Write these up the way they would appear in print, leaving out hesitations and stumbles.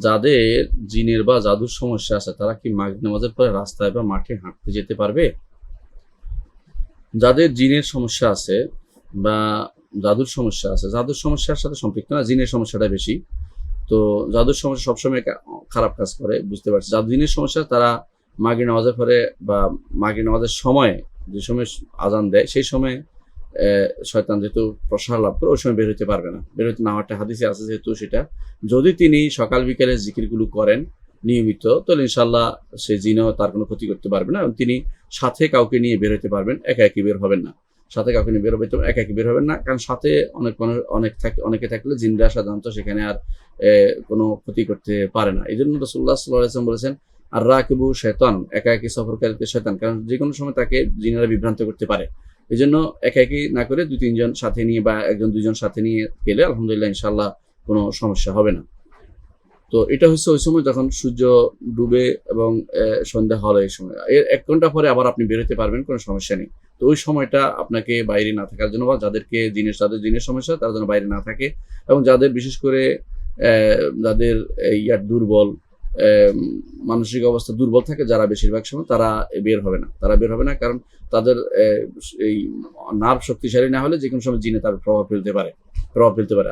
যাদের জিনের বা জাদুর সমস্যা আছে তারা কি মাগরিব নামাজের পরে রাস্তায় বা মাঠে হাঁটতে যেতে পারবে? যাদের জিনের সমস্যা আছে বা জাদুর সমস্যা আছে, জাদুর সমস্যার সাথে সম্পৃক্ত না, জিনের সমস্যাটা বেশি। তো জাদুর সমস্যা সবসময় খারাপ কাজ করে, বুঝতে পারছি। যাদের জিনের সমস্যা তারা মাগরিব নামাজের পরে বা মাগরিব নামাজের সময়, যে সময় আজান দেয় সেই সময় শয়তান যেহেতু প্রসার লাভ করে ওই সময় বের হতে পারবে না। বের হতে না হওয়াটা হাদিসে আছে যেহেতু, সেটা যদি তিনি সকাল বিকেলে জিকিরগুলো করেন নিয়মিত, তাহলে ইনশাল্লাহ সে জিনও তার কোনো ক্ষতি করতে পারবে না এবং তিনি সাথে কাউকে নিয়ে বের হতে পারবেন, একা একই বের হবেন না। সাথে কাউকে নিয়ে বের হবে, একা একই বের হবেন না, কারণ সাথে অনেকে থাকলে জিনরা সাধারণত সেখানে আর কোনো ক্ষতি করতে পারে না। এই জন্য রাসূলুল্লাহ সাল্লাল্লাহু আলাইহি ওয়াসাল্লাম বলেছেন, আর রাকিবু শয়তান, একা একই সফরকারীতে শয়তান, কারণ যে কোনো সময় তাকে জিনেরা বিভ্রান্ত করতে পারে। এই জন্য একা একই না করে 2-3 জন সাথে নিয়ে বা 1-2 জন সাথে নিয়ে গেলে আলহামদুলিল্লাহ ইনশাল্লাহ কোনো সমস্যা হবে না। তো এটা হচ্ছে ওই সময় যখন সূর্য ডুবে এবং সন্ধ্যা হলে, এই সময় এর 1 ঘন্টা পরে আবার আপনি বেরোতে পারবেন, কোনো সমস্যা নেই। তো ওই সময়টা আপনাকে বাইরে না থাকার জন্য, বা যাদেরকে যাদের জিনের সমস্যা তারা যেন বাইরে না থাকে, এবং যাদের বিশেষ করে যাদের দুর্বল, মানসিক অবস্থা দুর্বল থাকে যারা, বেশিরভাগ সময় তারা বের হবে না, কারণ তাদের এই নার্ভ শক্তিশালী না হলে যে কোনো সময় জিনে তার প্রভাব ফেলতে পারে।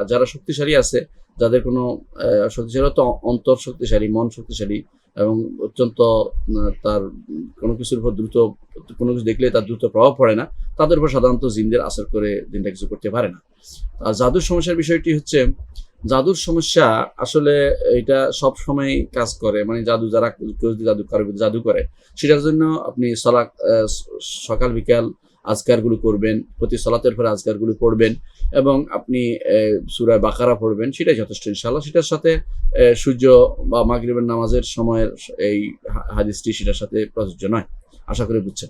আর যারা শক্তিশালী আছে, যাদের কোনো শক্তিশালী তো অন্তর শক্তিশালী, মন শক্তিশালী এবং অত্যন্ত তার কোনো কিছুর উপর দ্রুত, কোনো কিছু দেখলে তার দ্রুত প্রভাব পড়ে না, তাদের উপর সাধারণত জিনদের আসর করে জিনটা কিছু করতে পারে না। আর জাদুর সমস্যার বিষয়টি হচ্ছে, জাদুর সমস্যা আসলে এটা সব সময় কাজ করে, মানে জাদু যারা কেউ যদি জাদু করে সেটার জন্য আপনি সকাল বিকাল আজকারগুলো করবেন, প্রতি সালাতের পরে আজকারগুলো পড়বেন এবং আপনি সূরা বাকারা পড়বেন, সেটাই যথেষ্ট ইনশাআল্লাহ। সেটার সাথে সূর্য বা মাগরিবের নামাজের সময়ের এই হাদিসটি সেটার সাথে প্রযোজ্য নয়। আশা করি বুঝছেন।